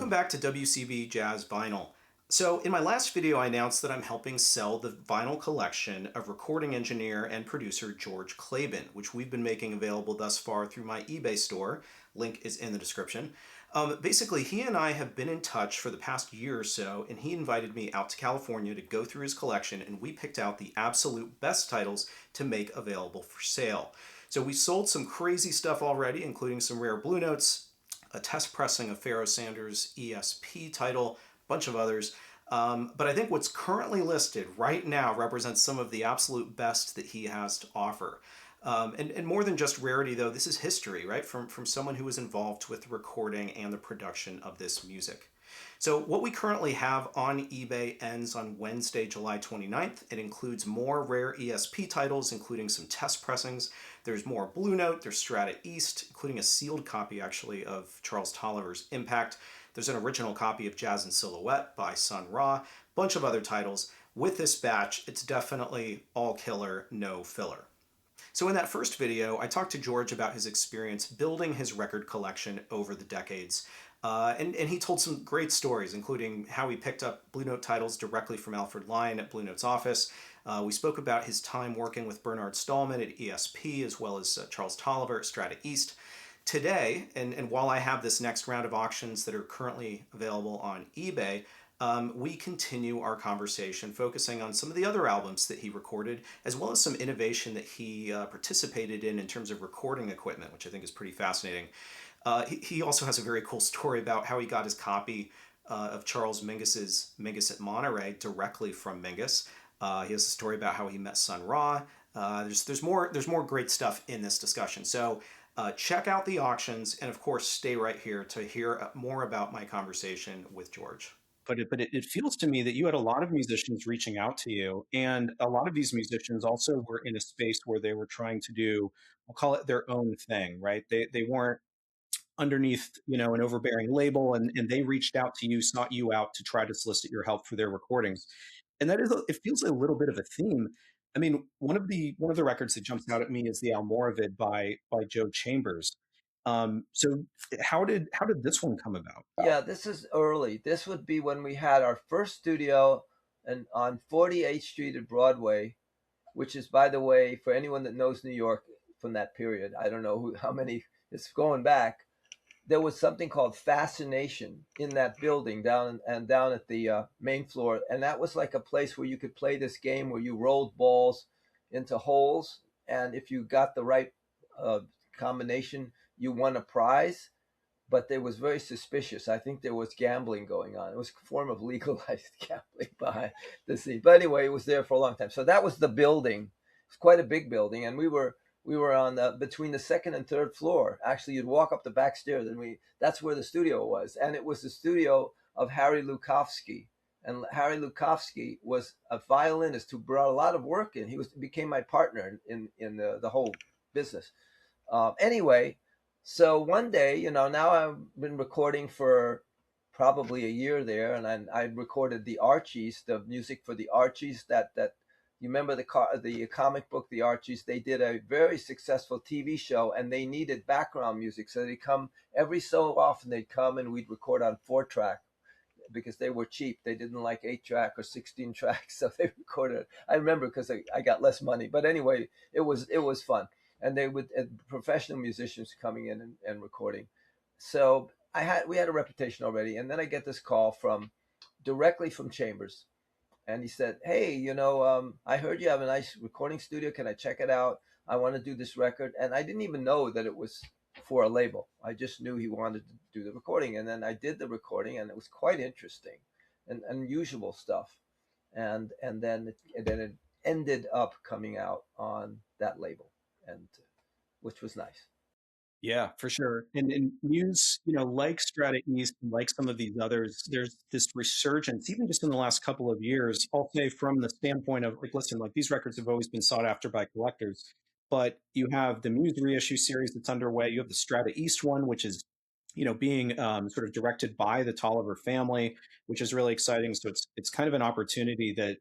Welcome back to WCB Jazz Vinyl. So, in my last video, I announced that I'm helping sell the vinyl collection of recording engineer and producer George Klabin, which we've been making available thus far through my eBay store. Link is in the description. Basically, he and I have been in touch for the past year or so, and he invited me out to California to go through his collection, and we picked out the absolute best titles to make available for sale. So, we sold some crazy stuff already, including some rare Blue Notes, a test pressing of Pharoah Sanders' ESP title, a bunch of others. But I think what's currently listed right now represents some of the absolute best that he has to offer. And more than just rarity, though, this is history, right? From someone who was involved with the recording and the production of this music. So what we currently have on eBay ends on Wednesday, July 29th. It includes more rare ESP titles, including some test pressings. There's more Blue Note, there's Strata East, including a sealed copy actually of Charles Tolliver's Impact. There's an original copy of Jazz in Silhouette by Sun Ra, a bunch of other titles. With this batch, it's definitely all killer, no filler. So in that first video, I talked to George about his experience building his record collection over the decades. And he told some great stories, including how he picked up Blue Note titles directly from Alfred Lion at Blue Note's office. We spoke about his time working with Bernard Stallman at ESP, as well as Charles Tolliver at Strata East. Today, and while I have this next round of auctions that are currently available on eBay, we continue our conversation focusing on some of the other albums that he recorded, as well as some innovation that he participated in terms of recording equipment, which I think is pretty fascinating. He also has a very cool story about how he got his copy of Charles Mingus's Mingus at Monterey directly from Mingus. He has a story about how he met Sun Ra. There's more great stuff in this discussion. So check out the auctions, and of course, stay right here to hear more about my conversation with George. But it feels to me that you had a lot of musicians reaching out to you, and a lot of these musicians also were in a space where they were trying to do, we'll call it their own thing, right? They weren't underneath, an overbearing label, and they reached out to you, sought you out to try to solicit your help for their recordings. And it feels a little bit of a theme. I mean, one of the records that jumps out at me is the Almoravid by Joe Chambers. So how did this one come about? Yeah, this is early. This would be when we had our first studio on 48th Street at Broadway, which is, by the way, for anyone that knows New York from that period, I don't know how many, it's going back. There was something called Fascination in that building down at the main floor, and that was like a place where you could play this game where you rolled balls into holes, and if you got the right uh, combination, you won a prize. But they was very suspicious. I think there was gambling going on. It was a form of legalized gambling behind the scene. But anyway, it was there for a long time. So that was the building. It's quite a big building, and we were on between the second and third floor. Actually, you'd walk up the back stairs, and that's where the studio was, and it was the studio of Harry Lukovsky. And Harry Lukovsky was a violinist who brought a lot of work in. He became my partner in the whole business. Anyway, so one day, now I've been recording for probably a year there, and I recorded the Archies, the music for the Archies. That you remember the comic book, the Archies? They did a very successful TV show, and they needed background music, so they come every so often. They'd come, and we'd record on 4-track because they were cheap. They didn't like 8-track or 16 tracks, so they recorded. I remember because I got less money, but anyway, it was fun, and they would professional musicians coming in and recording. So we had a reputation already, and then I get this call directly from Chambers, and he said, "Hey, I heard you have a nice recording studio. Can I check it out? I want to do this record." And I didn't even know that it was for a label. I just knew he wanted to do the recording, and then I did the recording, and it was quite interesting and unusual stuff. And then it ended up coming out on that label, and which was nice. Yeah, for sure. And Muse, like Strata East, and like some of these others, there's this resurgence, even just in the last couple of years. I'll say from the standpoint of like, listen, like these records have always been sought after by collectors, but you have the Muse reissue series that's underway. You have the Strata East one, which is, being sort of directed by the Tolliver family, which is really exciting. So it's kind of an opportunity that,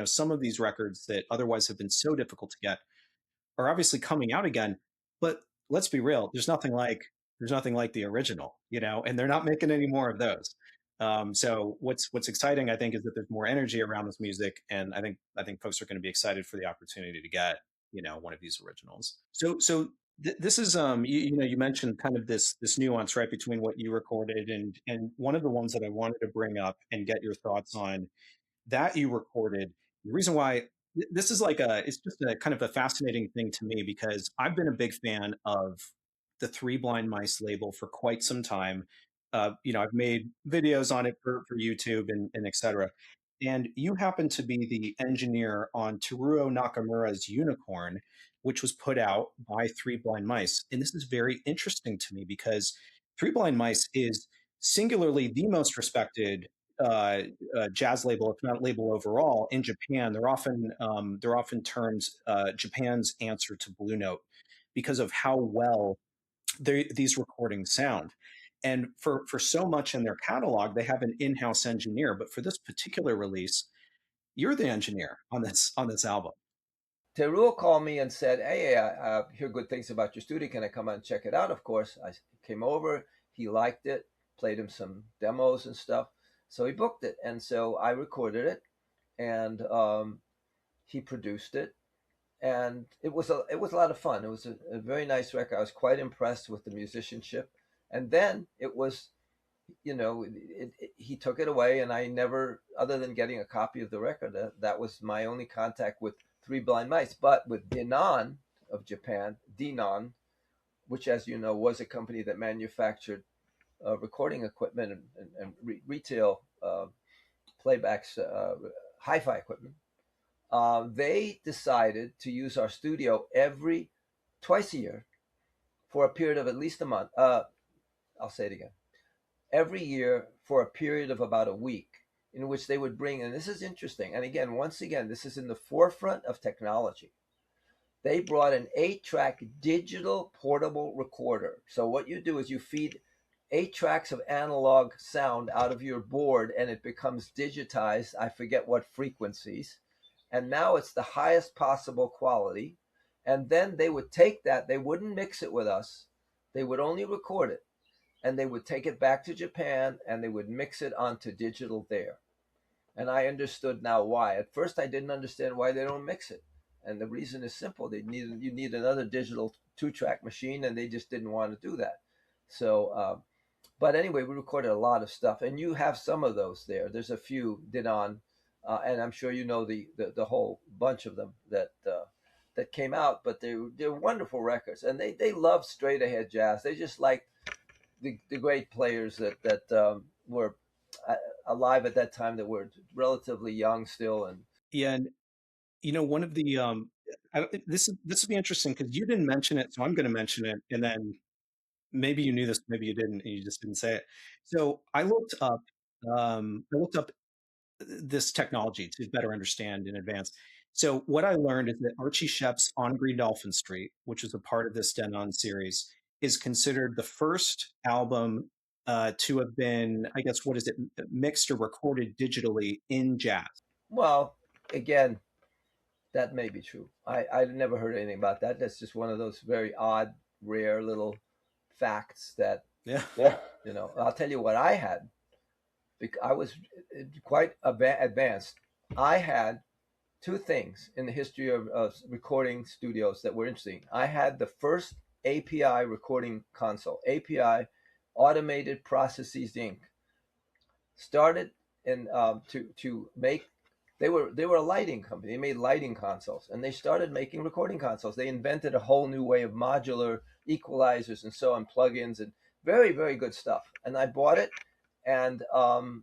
some of these records that otherwise have been so difficult to get are obviously coming out again. But let's be real, there's nothing like the original, and they're not making any more of those. So what's exciting, I think, is that there's more energy around this music, and I think folks are going to be excited for the opportunity to get one of these originals. So this is you mentioned kind of this nuance, right, between what you recorded and one of the ones that I wanted to bring up and get your thoughts on that you recorded. The reason why this is it's just a kind of a fascinating thing to me because I've been a big fan of the Three Blind Mice label for quite some time. I've made videos on it for YouTube and et cetera. And you happen to be the engineer on Teruo Nakamura's Unicorn, which was put out by Three Blind Mice. And this is very interesting to me because Three Blind Mice is singularly the most respected uh, jazz label, if not label overall, in Japan. They're often termed Japan's answer to Blue Note because of how well these recordings sound. And for so much in their catalog, they have an in-house engineer. But for this particular release, you're the engineer on this album. Teruo called me and said, "Hey, I hear good things about your studio. Can I come out and check it out?" Of course, I came over. He liked it. Played him some demos and stuff. So he booked it, and so I recorded it, and he produced it, and it was a lot of fun. It was a very nice record. I was quite impressed with the musicianship, and then it was, he took it away, and I never, other than getting a copy of the record, that was my only contact with Three Blind Mice. But with Denon of Japan, Denon, which, as you know, was a company that manufactured recording equipment and retail playbacks, hi-fi equipment, they decided to use our studio twice a year for a period of at least a month. I'll say it again. Every year for a period of about a week, in which they would bring, and this is interesting, and again, once again, this is in the forefront of technology. They brought an 8-track digital portable recorder. So what you do is you feed 8 tracks of analog sound out of your board, and it becomes digitized. I forget what frequencies. And now it's the highest possible quality. And then they would take that, they wouldn't mix it with us, they would only record it, and they would take it back to Japan and they would mix it onto digital there. And I understood now why. At first, I didn't understand why they don't mix it. And the reason is simple. You need another digital 2-track machine, and they just didn't want to do that. So, but anyway, we recorded a lot of stuff, and you have some of those there. There's a few Denon, and I'm sure you know the whole bunch of them that came out. But they're wonderful records, and they love straight ahead jazz. They just like the great players that were alive at that time, that were relatively young still. And Yeah, and one of the this will be interesting because you didn't mention it, so I'm going to mention it, and then maybe you knew this, maybe you didn't, and you just didn't say it. So I looked up this technology to better understand in advance. So what I learned is that Archie Shepp's On Green Dolphin Street, which is a part of this Denon series, is considered the first album to have been, I guess, what is it, mixed or recorded digitally in jazz. well, again, that may be true. I never heard anything about that. That's just one of those very odd, rare little facts that, Yeah. I'll tell you what I had. I was quite advanced. I had two things in the history of recording studios that were interesting. I had the first API recording console, API, Automated Processes Inc. Started in to make. They were a lighting company. They made lighting consoles, and they started making recording consoles. They invented a whole new way of modular equalizers and so on, plugins, and very, very good stuff. And I bought it, and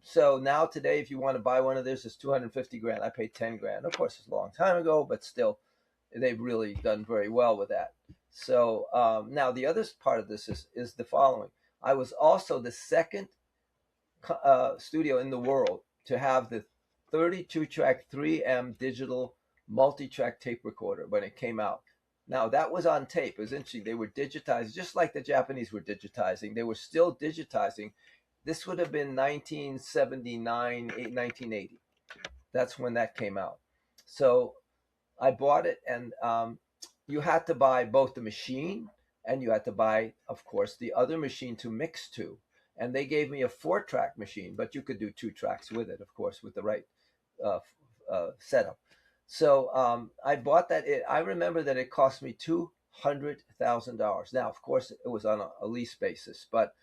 so now today, if you want to buy one of theirs, it's 250 grand. I paid 10 grand. Of course, it's a long time ago, but still, they've really done very well with that. So now the other part of this is the following. I was also the second studio in the world to have the 32-track 3M digital multi-track tape recorder when it came out. Now, that was on tape. It was interesting. They were digitized, just like the Japanese were digitizing. They were still digitizing. This would have been 1979, 1980. That's when that came out. So I bought it, and you had to buy both the machine, and you had to buy, of course, the other machine to mix to. and they gave me a 4-track machine, but you could do 2 tracks with it, of course, with the right uh, setup. So I bought that. I remember that it cost me $200,000. Now, of course, it was on a lease basis, but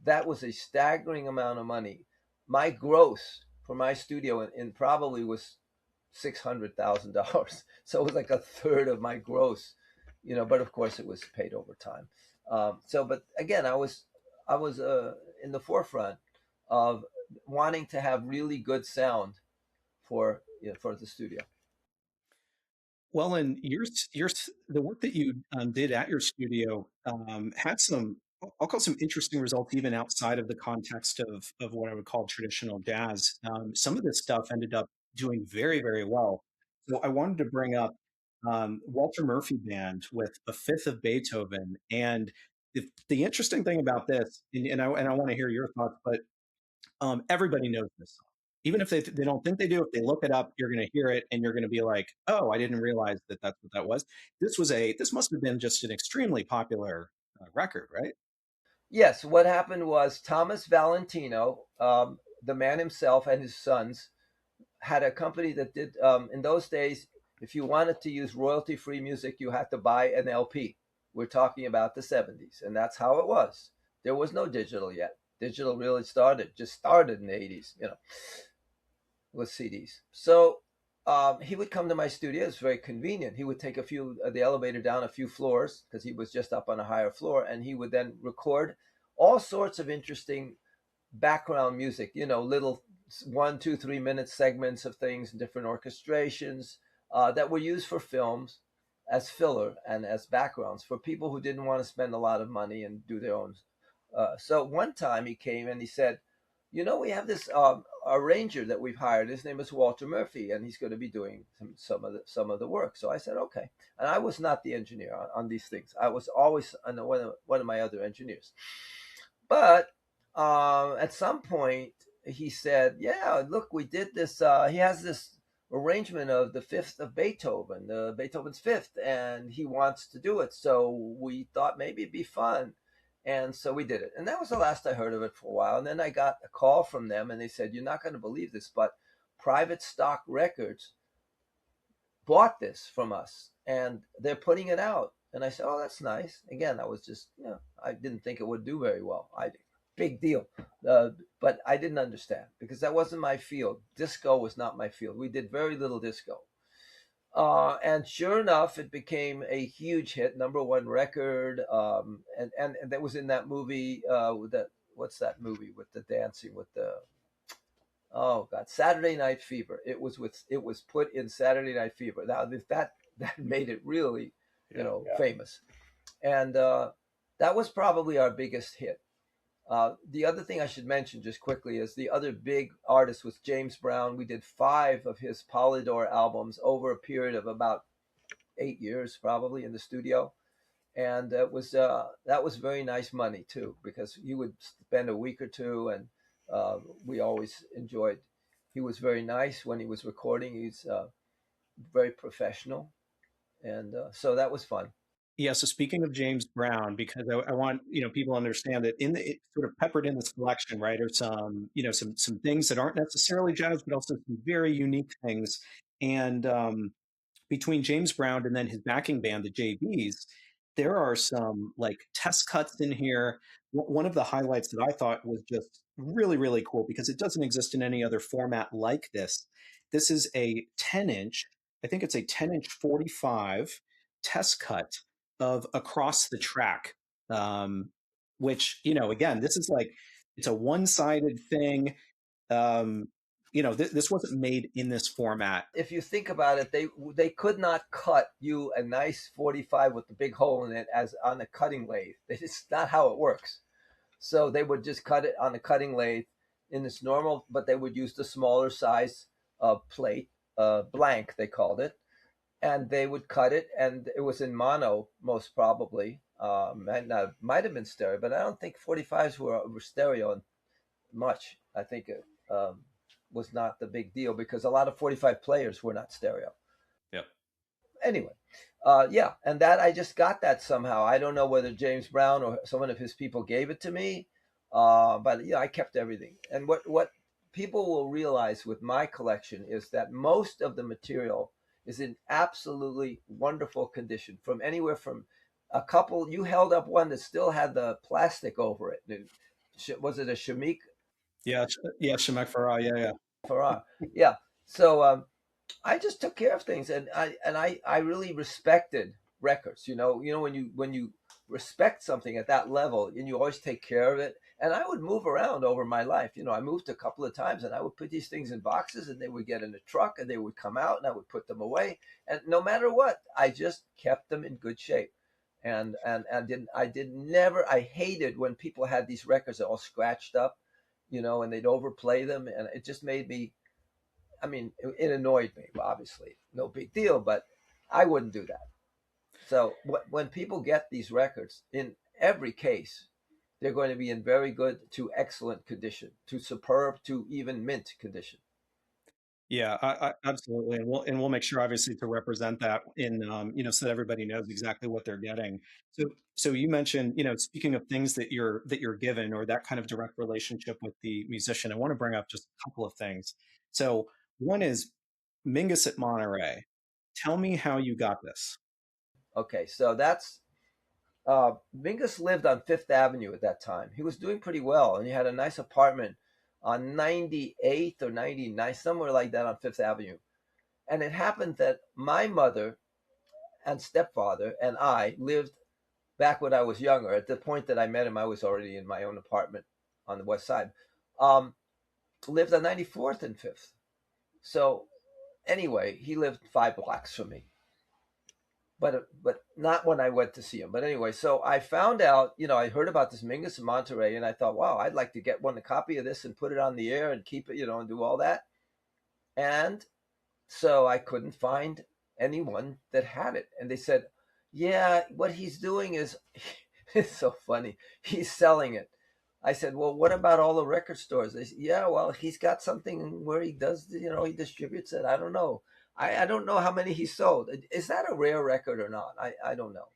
that was a staggering amount of money. My gross for my studio in probably was $600,000. So it was like a third of my gross, But of course, it was paid over time. But again, I was in the forefront of wanting to have really good sound for the studio. Well, and the work that you did at your studio had some, I'll call some interesting results, even outside of the context of what I would call traditional jazz. Some of this stuff ended up doing very, very well. So I wanted to bring up Walter Murphy Band with a fifth of Beethoven, and the interesting thing about this, and I want to hear your thoughts, but everybody knows this song. Even if they don't think they do, if they look it up, you're going to hear it and you're going to be like, "Oh, I didn't realize that that's what that was." This must have been just an extremely popular record, right? Yes, what happened was Thomas Valentino, the man himself and his sons, had a company that did, in those days, if you wanted to use royalty free music, you had to buy an LP. We're talking about the 70s, and that's how it was. There was no digital yet. Digital really just started in the 80s, with CDs. So he would come to my studio. It's very convenient. He would take the elevator down a few floors because he was just up on a higher floor, and he would then record all sorts of interesting background music, little 1, 2, 3 minute segments of things, different orchestrations that were used for films as filler and as backgrounds for people who didn't want to spend a lot of money and do their own. So one time he came and he said, we have this arranger that we've hired. His name is Walter Murphy, and he's going to be doing some of the work. So I said, okay. And I was not the engineer on these things. I was always one of my other engineers. But at some point, he said, "Yeah, look, we did this." He has this arrangement of the fifth of Beethoven, Beethoven's fifth, and he wants to do it. So we thought maybe it'd be fun, and so we did it. And that was the last I heard of it for a while. And then I got a call from them, and they said, "You're not going to believe this, but Private Stock Records bought this from us, and they're putting it out." And I said, "Oh, that's nice." Again, I was just, I didn't think it would do very well. Big deal. But I didn't understand because that wasn't my field. Disco was not my field. We did very little disco. And sure enough, it became a huge hit, number one record. And that was in that movie. What's that movie with the dancing with the Oh God, Saturday Night Fever. It was put in Saturday Night Fever. Now that made it really, Yeah. famous, and that was probably our biggest hit. The other thing I should mention just quickly is the other big artist was James Brown. We did 5 of his Polydor albums over a period of about 8 years, probably in the studio, and that was very nice money too because he would spend a week or two, and we always enjoyed. He was very nice when he was recording. He's very professional, and so that was fun. Yeah. So speaking of James Brown, because I want people to understand that sort of peppered in this collection, right, are some some things that aren't necessarily jazz, but also some very unique things. And between James Brown and then his backing band, the JBs, there are some like test cuts in here. One of the highlights that I thought was just really, really cool because it doesn't exist in any other format like this. This is a 10-inch, I think it's a 10-inch 45 test cut of Across the Track, um, which, again, this is like, it's a one-sided thing. Um, this wasn't made in this format. If you think about it, they could not cut you a nice 45 with the big hole in it as on a cutting lathe. It's not how it works. So they would just cut it on a cutting lathe in this normal, but they would use the smaller size plate, blank they called it, and they would cut it, and it was in mono most probably. And might have been stereo, but I don't think 45s were stereo much. I think it was not the big deal because a lot of 45 players were not stereo. Yep. Anyway, yeah, and that I just got that somehow. I don't know whether James Brown or someone of his people gave it to me, But I kept everything. And what people will realize with my collection is that most of the material is in absolutely wonderful condition. From anywhere from a couple, you held up one that still had the plastic over it. Was it a Shamik Yeah, yeah, Shemek Farah. Yeah, yeah. Farah? Yeah. So I just took care of things, and I really respected records. When you respect something at that level, and you always take care of it. And I would move around over my life. I moved a couple of times, and I would put these things in boxes, and they would get in the truck, and they would come out, and I would put them away. And no matter what, I just kept them in good shape. And I hated when people had these records all scratched up, and they'd overplay them, and it just made me, I mean, it annoyed me. Obviously, no big deal, but I wouldn't do that. So when people get these records, in every case, they're going to be in very good to excellent condition, to superb, to even mint condition. Yeah, absolutely, and we'll make sure, obviously, to represent that in, so that everybody knows exactly what they're getting. So you mentioned, speaking of things that you're given, or that kind of direct relationship with the musician, I want to bring up just a couple of things. So one is Mingus at Monterey. Tell me how you got this. Okay, so that's Mingus lived on Fifth Avenue at that time. He was doing pretty well, and he had a nice apartment on 98th or 99th, somewhere like that on Fifth Avenue. And it happened that my mother and stepfather and I lived back when I was younger. At the point that I met him, I was already in my own apartment on the west side. Um, Lived on 94th and 5th. So anyway, he lived 5 blocks from me, but not when I went to see him. But anyway, so I found out, I heard about this Mingus in Monterey, and I thought, wow, I'd like to get a copy of this and put it on the air and keep it, and do all that. And so I couldn't find anyone that had it, and they said, yeah, what he's doing is, it's so funny. He's selling it. I said, well, what about all the record stores? They said, yeah, well, he's got something where he does, he distributes it. I don't know. I don't know how many he sold. Is that a rare record or not? I don't know.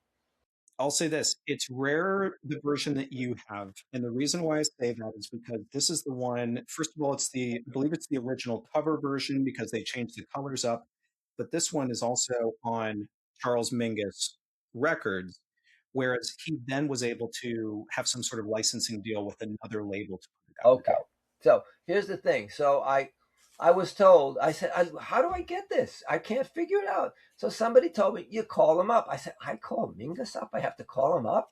I'll say this, it's rare, the version that you have. And the reason why I say that is because this is the one, first of all, I believe it's the original cover version because they changed the colors up. But this one is also on Charles Mingus Records, whereas he then was able to have some sort of licensing deal with another label to put it out Okay. So here's the thing. So I was told, I said, how do I get this? I can't figure it out. So somebody told me, you call him up. I said, I call Mingus up? I have to call him up?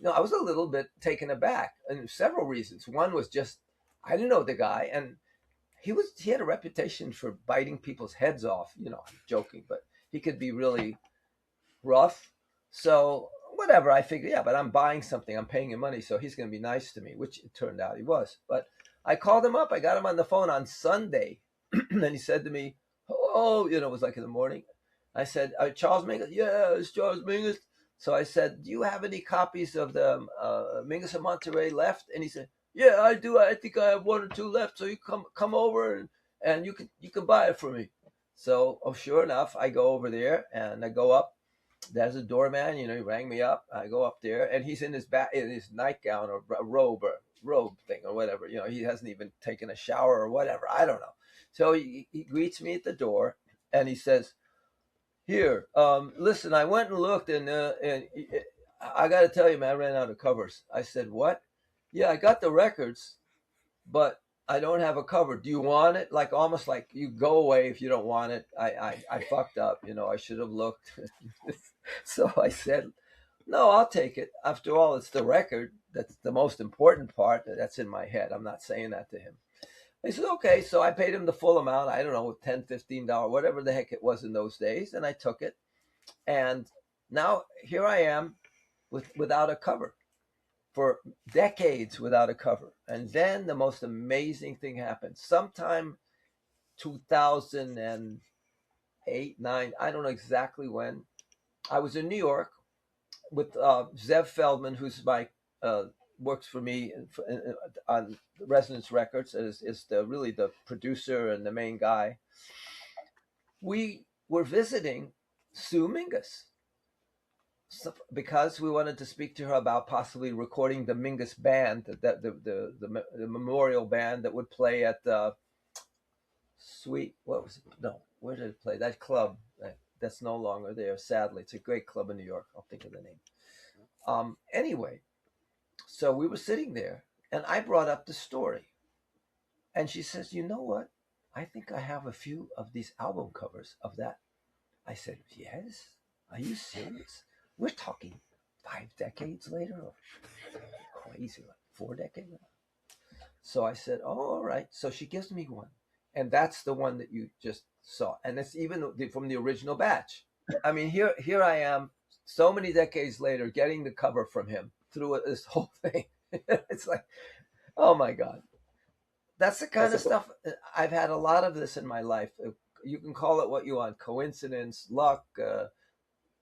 I was a little bit taken aback, and several reasons. One was just, I didn't know the guy, and he had a reputation for biting people's heads off. I'm joking, but he could be really rough. So whatever, I figured, yeah, but I'm buying something, I'm paying him money, so he's going to be nice to me, which it turned out he was. But I called him up, I got him on the phone on Sunday, and he said to me, "Oh, it was like in the morning." I said, "Charles Mingus?" "Yeah, it's Charles Mingus." So I said, "Do you have any copies of the Mingus of Monterey left?" And he said, "Yeah, I do. I think I have one or two left. So you come over and you can buy it for me." So, sure enough, I go over there and I go up. There's a doorman, he rang me up. I go up there, and he's in his nightgown or robe thing or whatever. He hasn't even taken a shower or whatever. I don't know. So he greets me at the door, and he says, "Here, listen, I went and looked, and I got to tell you, man, I ran out of covers." I said, "What?" "Yeah, I got the records, but I don't have a cover. Do you want it?" Like, almost like, you go away if you don't want it. I fucked up. I should have looked. So I said, "No, I'll take it. After all, it's the record. That's the most important part. That's in my head. I'm not saying that to him." He said, "Okay." So I paid him the full amount. I don't know, $10, $15, whatever the heck it was in those days. And I took it. And now here I am without a cover for decades, without a cover. And then the most amazing thing happened. Sometime 2008, 9, I don't know exactly when. I was in New York with Zev Feldman, who's my works for me on Resonance Records, is really the producer and the main guy. We were visiting Sue Mingus. because we wanted to speak to her about possibly recording the Mingus band, the memorial band that would play at Sweet. What was it? No, where did it play? That club that's no longer there. Sadly, it's a great club in New York. I'll think of the name. Anyway, so we were sitting there, and I brought up the story, and she says, "You know what? I think I have a few of these album covers of that." I said, "Yes? Are you serious? We're talking 5 decades later, or crazy, like 4 decades later." So I said, "Oh, all right." So she gives me one, and that's the one that you just saw, and it's even from the original batch. I mean, here I am, so many decades later, getting the cover from him through this whole thing. It's like, oh my God, that's the kind of stuff. I've had a lot of this in my life. You can call it what you want, coincidence, luck.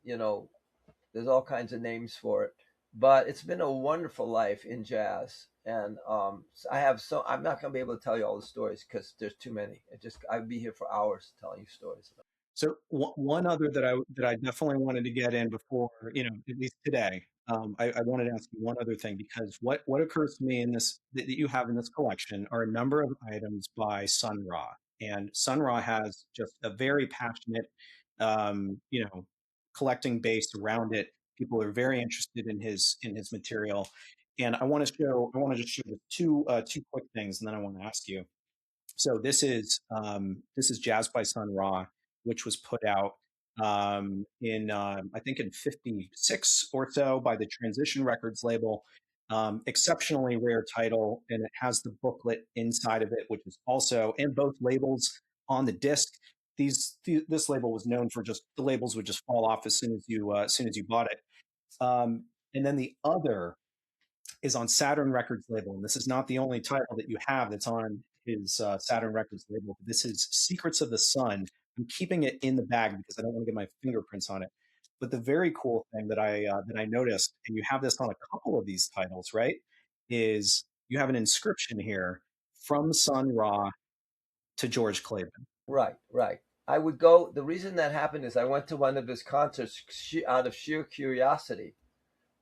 You know, there's all kinds of names for it, but it's been a wonderful life in jazz. And I'm not going to be able to tell you all the stories because there's too many. I'd be here for hours telling you stories. So one other that I definitely wanted to get in before, at least today, I wanted to ask you one other thing because what occurs to me in this that you have in this collection are a number of items by Sun Ra, and Sun Ra has just a very passionate, collecting base around it. People are very interested in his material, and I want to just show you two quick things, and then I want to ask you. So this is Jazz by Sun Ra, which was put out in I think in '56 or so by the Transition Records label. Exceptionally rare title, and it has the booklet inside of it, which is also and both labels on the disc. This label was known for just the labels would just fall off as soon as you bought it. And then the other is on Saturn Records label, and this is not the only title that you have that's on his Saturn Records label. This is Secrets of the Sun. I'm keeping it in the bag because I don't want to get my fingerprints on it. But the very cool thing that I noticed, and you have this on a couple of these titles, right? Is you have an inscription here from Sun Ra to George Klabin. Right, right. I would go. The reason that happened is I went to one of his concerts out of sheer curiosity.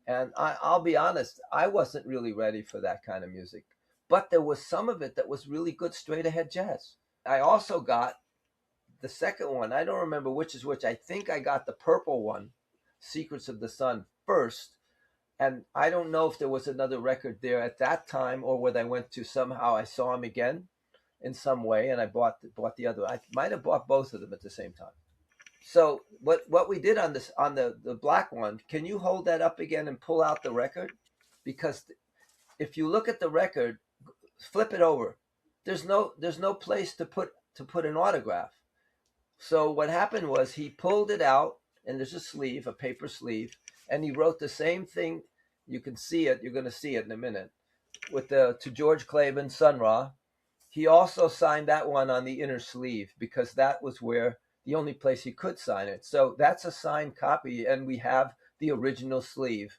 And I'll be honest, I wasn't really ready for that kind of music. But there was some of it that was really good straight ahead jazz. I also got the second one. I don't remember which is which. I think I got the purple one, Secrets of the Sun, first. And I don't know if there was another record there at that time or whether I went to somehow I saw him again in some way and I bought the other. I might have bought both of them at the same time. So what we did on this on the black one, can you hold that up again and pull out the record? Because if you look at the record, flip it over. There's no place to put an autograph. So what happened was he pulled it out and there's a sleeve, a paper sleeve, and he wrote the same thing. You can see it. You're going to see it in a minute. With the to George Klabin, Sun Ra. He also signed that one on the inner sleeve because that was where the only place he could sign it. So that's a signed copy, and we have the original sleeve.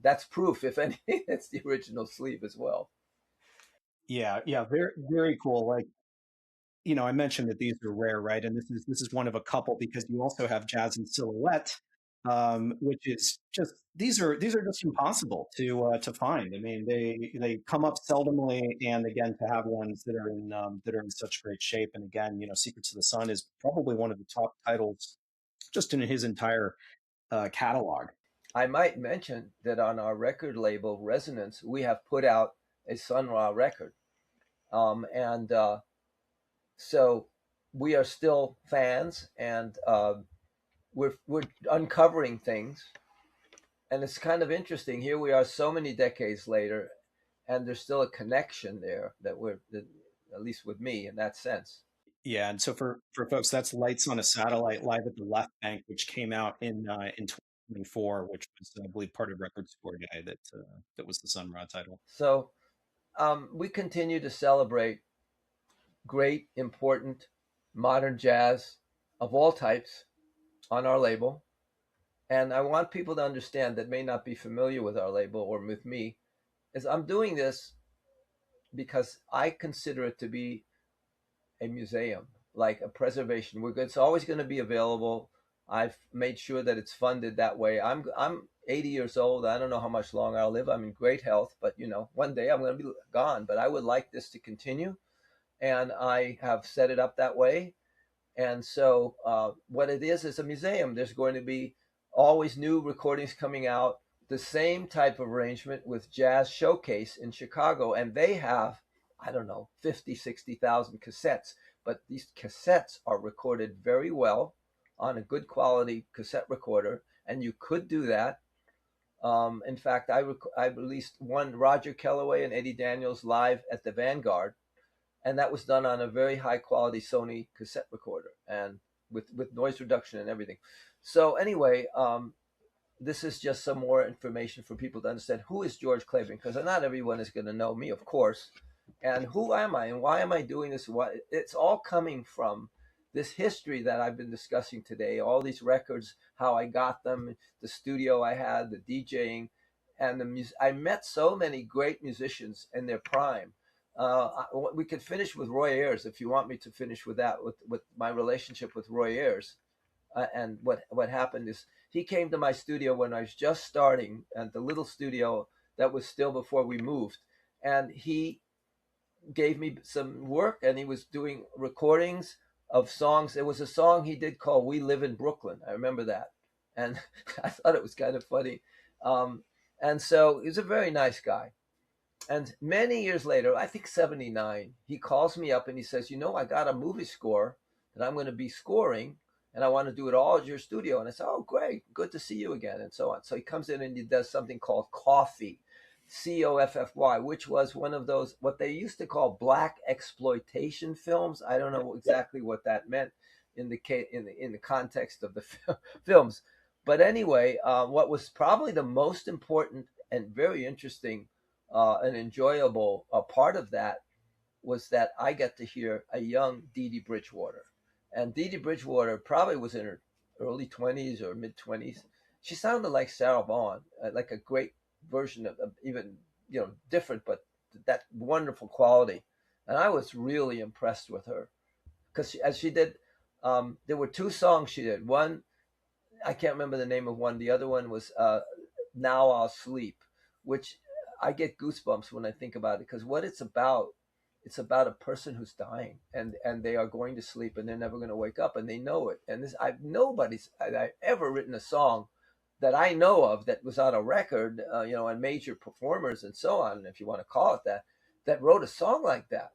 That's proof, if anything, it's the original sleeve as well. Yeah, yeah, very very cool. Like I mentioned that these are rare, right? And this is one of a couple because you also have Jazz in Silhouette, which is just these are just impossible to find. I mean, they come up seldomly, and again, to have ones that are in such great shape. And again, Secrets of the Sun is probably one of the top titles just in his entire catalog. I might mention that on our record label, Resonance, we have put out a Sun Ra record. And so we are still fans, and we're uncovering things, and it's kind of interesting. Here we are, so many decades later, and there's still a connection there that at least with me in that sense. Yeah, and so for folks, that's Lights on a Satellite live at the Left Bank, which came out in 2024, which was I believe part of Record Store Guy that was the Sun Ra title. So we continue to celebrate great, important, modern jazz of all types on our label. And I want people to understand that may not be familiar with our label or with me, is I'm doing this because I consider it to be a museum, like a preservation. It's always going to be available I've made sure that it's funded that way. I'm 80 years old. I don't know how much longer I'll live. I'm in great health, but one day I'm going to be gone. But I would like this to continue, and I have set it up that way. And so, what it is a museum. There's going to be always new recordings coming out. The same type of arrangement with Jazz Showcase in Chicago, and they have, I don't know, 50, 60,000 cassettes. But these cassettes are recorded very well on a good quality cassette recorder, and you could do that. In fact, I released one Roger Kellaway and Eddie Daniels live at the Vanguard, and that was done on a very high quality Sony cassette recorder and with noise reduction and everything. So anyway, this is just some more information for people to understand who is George Klabin, because not everyone is going to know me, of course, and who am I and why am I doing this? What it's all coming from this history that I've been discussing today, all these records, how I got them, the studio I had, the DJing, and I met so many great musicians in their prime. We could finish with Roy Ayers if you want me to finish with that, with my relationship with Roy Ayers. And what happened is he came to my studio when I was just starting at the little studio that was still before we moved. And he gave me some work, and he was doing recordings of songs. There was a song he did called "We Live in Brooklyn." I remember that, and I thought it was kind of funny. And so he's a very nice guy. And many years later, I think 79, he calls me up and he says, I got a movie score that I'm going to be scoring, and I want to do it all at your studio. And I said, oh, great, good to see you again, and so on. So he comes in and he does something called Coffee, Coffy, which was one of those, what they used to call black exploitation films. I don't know exactly what that meant in the context of the films. But anyway, what was probably the most important and very interesting an enjoyable part of that was that I get to hear a young Dee Dee Bridgewater. And Dee Dee Bridgewater probably was in her early 20s or mid 20s. She sounded like Sarah Vaughan, like a great version of even, different, but that wonderful quality. And I was really impressed with her because as she did, there were two songs she did. One, I can't remember the name of one. The other one was Now I'll Sleep, which I get goosebumps when I think about it, because what it's about a person who's dying, and they are going to sleep and they're never going to wake up, and they know it. And I've ever written a song that I know of that was on a record, and major performers and so on, if you want to call it that wrote a song like that.